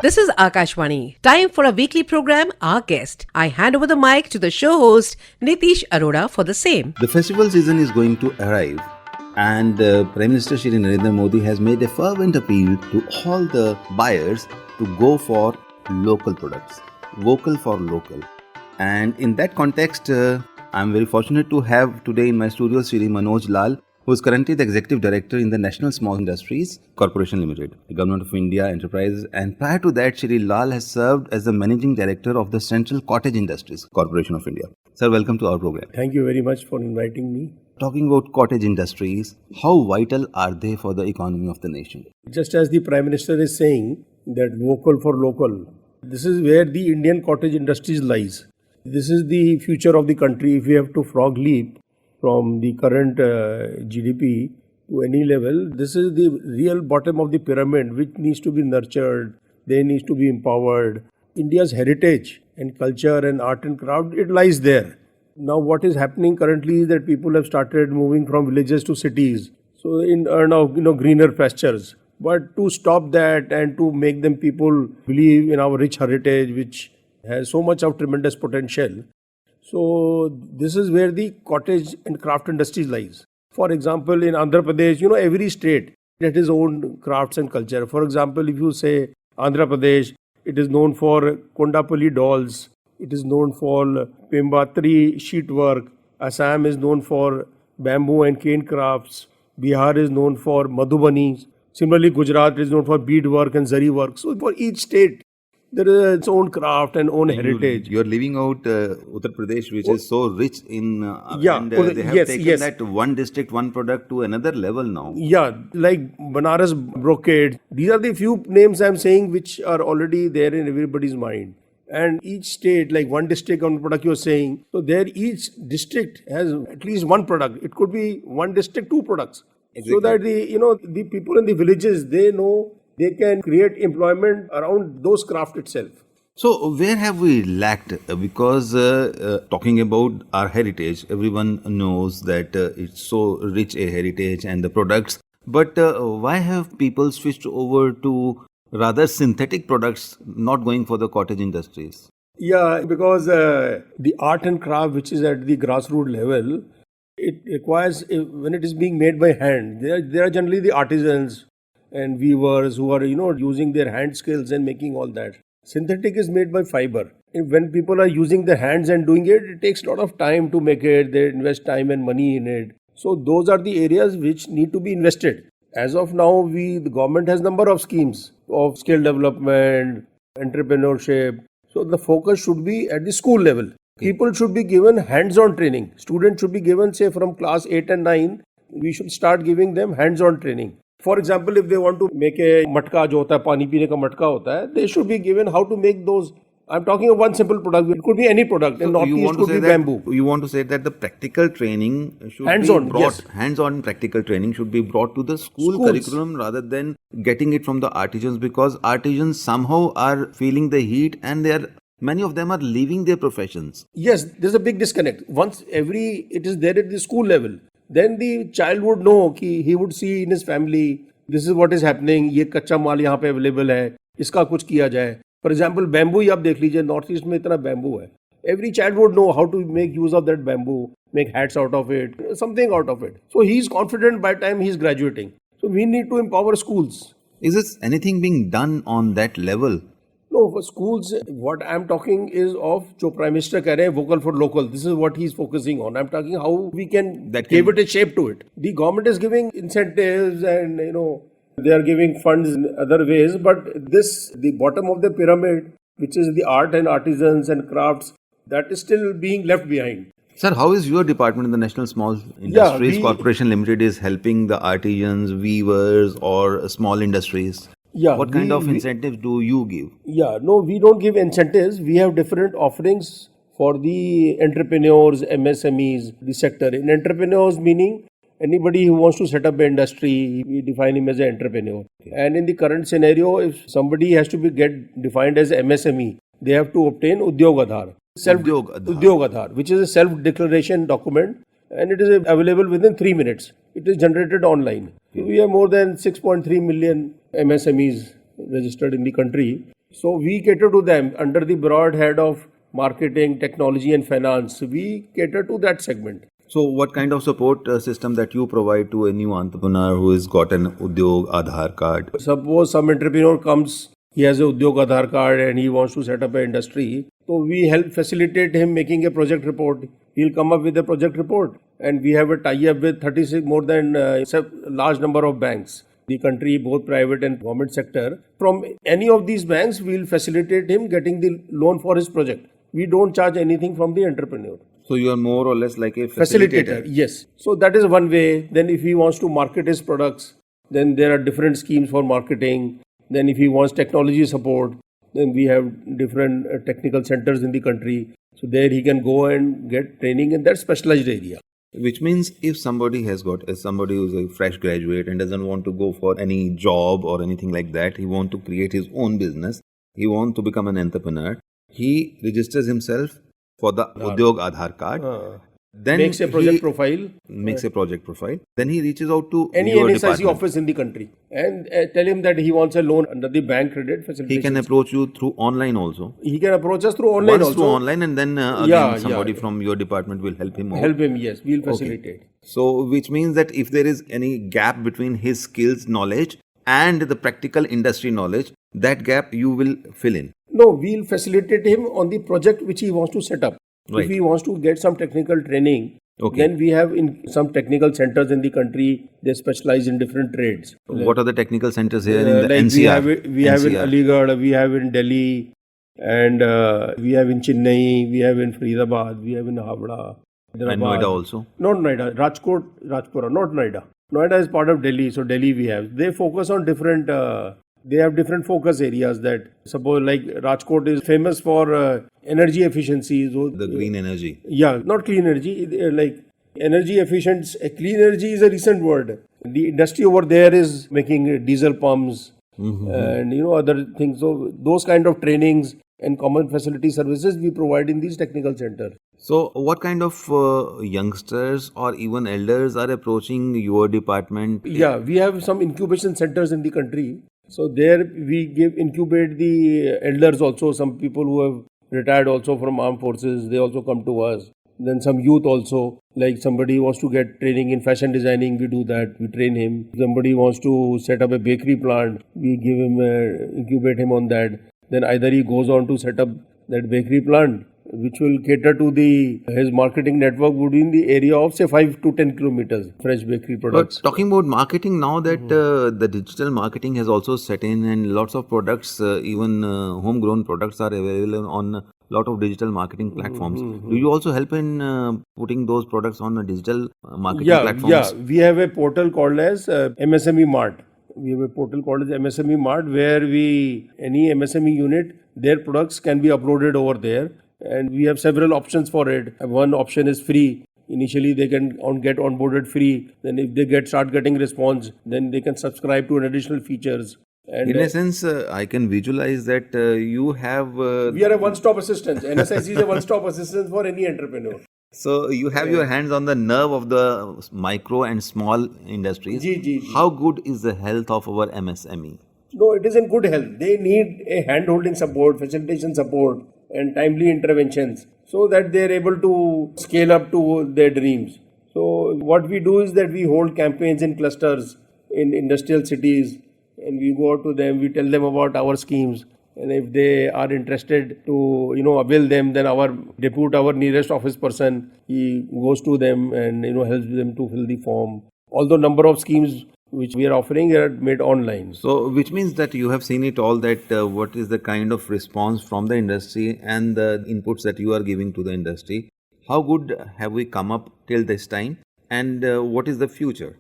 This is Akashvani. Time for a weekly program, Our Guest. I hand over the mic to the show host, Nitish Arora, for the same. The festival season is going to arrive, and Prime Minister Shri Narendra Modi has made a fervent appeal to all the buyers to go for local products, vocal for local. And in that context, I'm very fortunate to have today in my studio Shri Manoj Lal, who is currently the Executive Director in the National Small Industries Corporation Limited, the Government of India Enterprises. And prior to that, Shri Lal has served as the Managing Director of the Central Cottage Industries Corporation of India. Sir, welcome to our program. Thank you very much for inviting me. Talking about cottage industries, how vital are they for the economy of the nation? Just as the Prime Minister is saying that vocal for local, this is where the Indian cottage industries lies. This is the future of the country. If we have to frog leap from the current GDP to any level, this is the real bottom of the pyramid which needs to be nurtured. They need to be empowered. India's heritage and culture and art and craft, it lies there. Now what is happening currently is that people have started moving from villages to cities. So in earn of greener pastures. But to stop that and to make them people believe in our rich heritage which has so much of tremendous potential. So this is where the cottage and craft industry lies. For example, in Andhra Pradesh, every state has its own crafts and culture. For example, if you say Andhra Pradesh, it is known for Kondapalli dolls. It is known for Pembatri sheet work. Assam is known for bamboo and cane crafts. Bihar is known for Madhubani. Similarly, Gujarat is known for beadwork and zari work. So for each state, there is its own craft and own heritage. You're leaving out Uttar Pradesh, which is so rich in... they have taken that one district, one product to another level now. Yeah, like Banaras brocade. These are the few names I'm saying which are already there in everybody's mind. And each state, like one district, one product you're saying, so there each district has at least one product. It could be one district, two products. Exactly. So that the people in the villages, they know they can create employment around those craft itself. So where have we lacked? Because talking about our heritage, everyone knows that it's so rich a heritage and the products. But why have people switched over to rather synthetic products, not going for the cottage industries? Yeah, because the art and craft, which is at the grassroots level, it requires, when it is being made by hand, there are generally the artisans and weavers who are, using their hand skills and making all that. Synthetic is made by fiber. When people are using their hands and doing it, it takes a lot of time to make it. They invest time and money in it. So those are the areas which need to be invested. As of now, the government has number of schemes of skill development, entrepreneurship. So the focus should be at the school level. People should be given hands-on training. Students should be given, say, from class 8 and 9, we should start giving them hands-on training. For example, if they want to make a matka, jo hota hai, pani peene ka matka hota hai, they should be given how to make those. I'm talking of one simple product. It could be any product. So in Northeast, could be bamboo. You want to say that the practical training should hands-on, be brought, yes. Hands-on practical training should be brought to the schools curriculum rather than getting it from the artisans, because artisans somehow are feeling the heat and many of them are leaving their professions. Yes, there's a big disconnect. Once it is there at the school level, then the child would know, he would see in his family, this is what is happening, ये कच्चा माल यहाँ पे available है, इसका कुछ किया जाए. For example, bamboo ही आप देख लीजिए, North East में इतना bamboo है. Every child would know how to make use of that bamboo, make hats out of it, something out of it. So he is confident by the time he is graduating. So we need to empower schools. Is this anything being done on that level? No, for schools, what I'm talking is of जो Prime Minister कह रहे हैं, vocal for local. This is what he's focusing on. I'm talking how we can give it a shape to it. The government is giving incentives and, they are giving funds in other ways. But the bottom of the pyramid, which is the art and artisans and crafts, that is still being left behind. Sir, how is your department in the National Small Industries Corporation Limited is helping the artisans, weavers or small industries? Yeah, what kind of incentives do you give? Yeah, no, we don't give incentives. We have different offerings for the entrepreneurs, MSMEs, the sector. In entrepreneurs, meaning anybody who wants to set up an industry, we define him as an entrepreneur. Okay. And in the current scenario, if somebody has to get defined as MSME, they have to obtain Udyog Aadhar. Udyog Aadhar, which is a self-declaration document, and it is available within 3 minutes. It is generated online. We have more than 6.3 million MSMEs registered in the country. So we cater to them under the broad head of marketing, technology and finance. We cater to that segment. So, what kind of support system that you provide to a new entrepreneur who has got an Udyog Aadhaar card? Suppose some entrepreneur comes, he has a Udyog Aadhaar card and he wants to set up an industry. So we help facilitate him making a project report. He'll come up with a project report, and we have a tie-up with 36 more than a large number of banks. The country, both private and government sector. From any of these banks, we'll facilitate him getting the loan for his project. We don't charge anything from the entrepreneur. So, you are more or less like a Facilitator, yes. So that is one way. Then if he wants to market his products, then there are different schemes for marketing. Then if he wants technology support, then we have different technical centers in the country. So there he can go and get training in that specialized area. Which means if somebody has got somebody who's a fresh graduate and doesn't want to go for any job or anything like that, he want to create his own business, he want to become an entrepreneur, he registers himself for the Udyog Aadhaar card. Then makes a project profile. Makes a project profile. Then he reaches out to any your NSIC department. office in the country and tell him that he wants a loan under the bank credit facility. He can approach you through online also. He can approach us through online Once also. through online, and then again somebody from your department will help him out. Help him, yes. We'll facilitate. Okay. So, which means that if there is any gap between his skills knowledge and the practical industry knowledge, that gap you will fill in. No, we'll facilitate him on the project which he wants to set up. Right. If he wants to get some technical training, then we have in some technical centers in the country, they specialize in different trades. What are the technical centers here in the like NCR? We have in Aligarh, we have in Delhi, and we have in Chennai, we have in Faridabad, we have in Havda. And Noida also? Not Noida, Rajpura, not Noida. Noida is part of Delhi, so Delhi we have. They focus on different, they have different focus areas that, suppose like Rajkot is famous for energy efficiency. So, the green energy. Yeah, not clean energy, like energy efficient. Clean energy is a recent word. The industry over there is making diesel pumps and other things. So those kind of trainings and common facility services we provide in these technical centers. So, what kind of youngsters or even elders are approaching your department? Yeah, we have some incubation centers in the country. So there we incubate the elders also, some people who have retired also from armed forces, they also come to us. Then some youth also, like somebody wants to get training in fashion designing, we do that, we train him. Somebody wants to set up a bakery plant, we give him, incubate him on that. Then either he goes on to set up that bakery plant, which will cater to his marketing network would be in the area of say 5 to 10 kilometers, fresh bakery products. But talking about marketing now that the digital marketing has also set in and lots of products, even homegrown products are available on a lot of digital marketing platforms. Do you also help in putting those products on a digital marketing platforms? Yeah, we have a portal called as MSME Mart. We have a portal called as MSME Mart where any MSME unit, their products can be uploaded over there. And we have several options for it. One option is free. Initially, they can get onboarded free. Then if they start getting response, then they can subscribe to an additional features. And in a sense, I can visualize that you have... we are a one-stop assistance. NSIC is a one-stop assistance for any entrepreneur. So, you have your hands on the nerve of the micro and small industries. How good is the health of our MSME? No, it is in good health. They need a hand-holding support, facilitation support, and timely interventions so that they are able to scale up to their dreams. So what we do is that we hold campaigns in clusters in industrial cities and we go out to them, we tell them about our schemes, and if they are interested to avail them, then our nearest office person, he goes to them and helps them to fill the form. Although number of schemes which we are offering are made online. So, which means that you have seen it all that what is the kind of response from the industry and the inputs that you are giving to the industry. How good have we come up till this time and what is the future?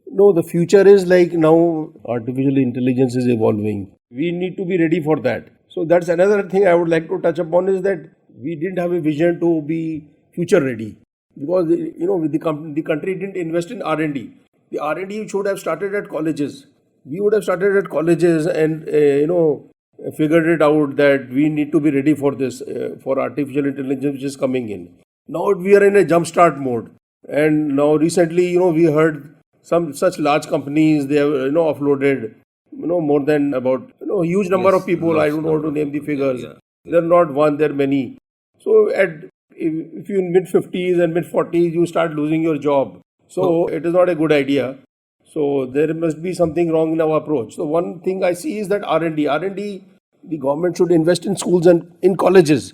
No, the future is like now artificial intelligence is evolving. We need to be ready for that. So that's another thing I would like to touch upon is that we didn't have a vision to be future ready because the country didn't invest in R&D. The R&D should have started at colleges. We would have started at colleges and, figured it out that we need to be ready for this, for artificial intelligence which is coming in. Now we are in a jumpstart mode. And now recently, we heard some such large companies, they have, offloaded more than about huge number of people. I don't want to name the figures. They're not one, they're many. So if you in mid 50s and mid 40s, you start losing your job. So it is not a good idea. So there must be something wrong in our approach. So one thing I see is that R&D, the government should invest in schools and in colleges.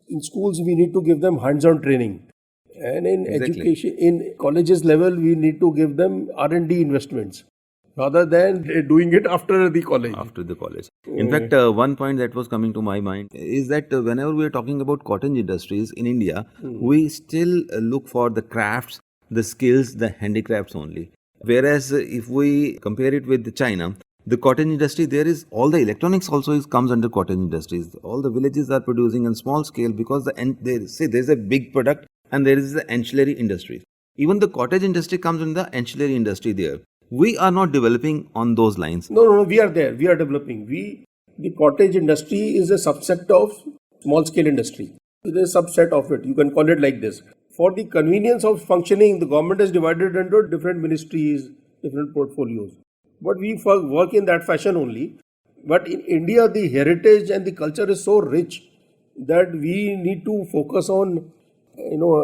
In schools, we need to give them hands-on training. And in education, in colleges level, we need to give them R&D investments rather than doing it after the college. After the college. In fact, one point that was coming to my mind is that whenever we are talking about cottage industries in India, we still look for the crafts, the skills, the handicrafts only. Whereas if we compare it with China, the cottage industry, there is all the electronics also comes under cottage industries. All the villages are producing on small scale because there's a big product and there is the ancillary industry. Even the cottage industry comes in the ancillary industry there. We are not developing on those lines. No, we are there. We are developing. The cottage industry is a subset of small scale industry. It is a subset of it. You can call it like this. For the convenience of functioning, the government has divided into different ministries, different portfolios. But we work in that fashion only. But in India, the heritage and the culture is so rich that we need to focus on,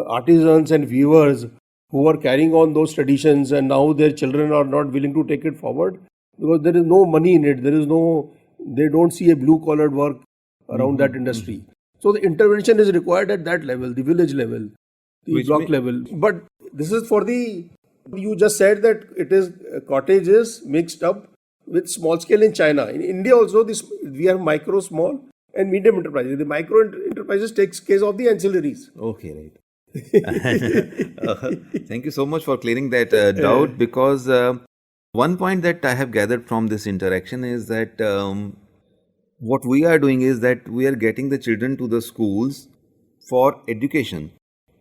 artisans and weavers who are carrying on those traditions, and now their children are not willing to take it forward because there is no money in it. They don't see a blue collared work around that industry. So the intervention is required at that level, the village level, the block level. But this is you just said that it is cottages mixed up with small scale in China. In India also, we have micro, small and medium enterprises. The micro enterprises takes care of the ancillaries. Okay, right. Thank you so much for clearing that doubt, because one point that I have gathered from this interaction is that what we are doing is that we are getting the children to the schools for education.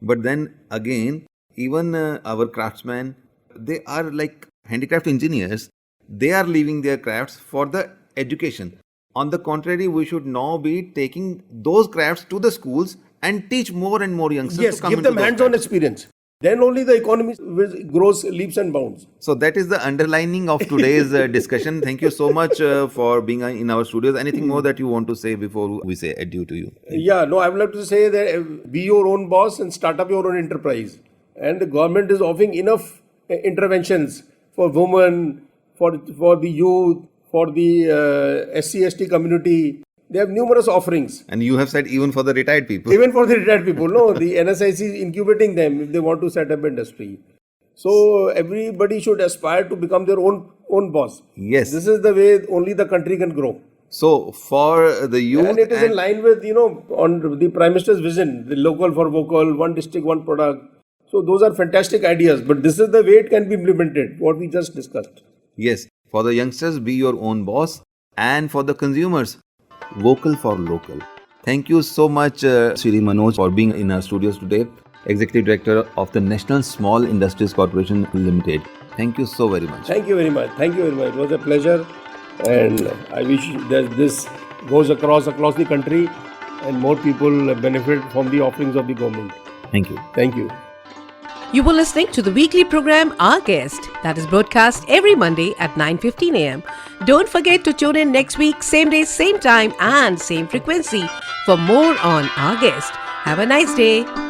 But then again, even our craftsmen, they are like handicraft engineers. They are leaving their crafts for the education. On the contrary, we should now be taking those crafts to the schools and teach more and more youngsters to come give them hands-on experience. Then only the economy grows leaps and bounds. So that is the underlining of today's discussion. Thank you so much for being in our studios. Anything more that you want to say before we say adieu to you? I would like to say that be your own boss and start up your own enterprise. And the government is offering enough interventions for women, for the youth, for the SC/ST community. They have numerous offerings. And you have said even for the retired people. Even for the retired people. No, the NSIC is incubating them if they want to set up industry. So everybody should aspire to become their own boss. Yes. This is the way only the country can grow. So for the youth, and it is in line with, on the Prime Minister's vision, the local for vocal, one district, one product. So those are fantastic ideas, but this is the way it can be implemented, what we just discussed. Yes, for the youngsters, be your own boss, and for the consumers, vocal for local. Thank you so much, Shri Manoj, for being in our studios today, Executive Director of the National Small Industries Corporation Limited. Thank you so very much. Thank you very much. It was a pleasure, and I wish that this goes across the country and more people benefit from the offerings of the government. Thank you. Thank you. You were listening to the weekly program Our Guest that is broadcast every Monday at 9:15 a.m. Don't forget to tune in next week, same day, same time and same frequency for more on Our Guest. Have a nice day.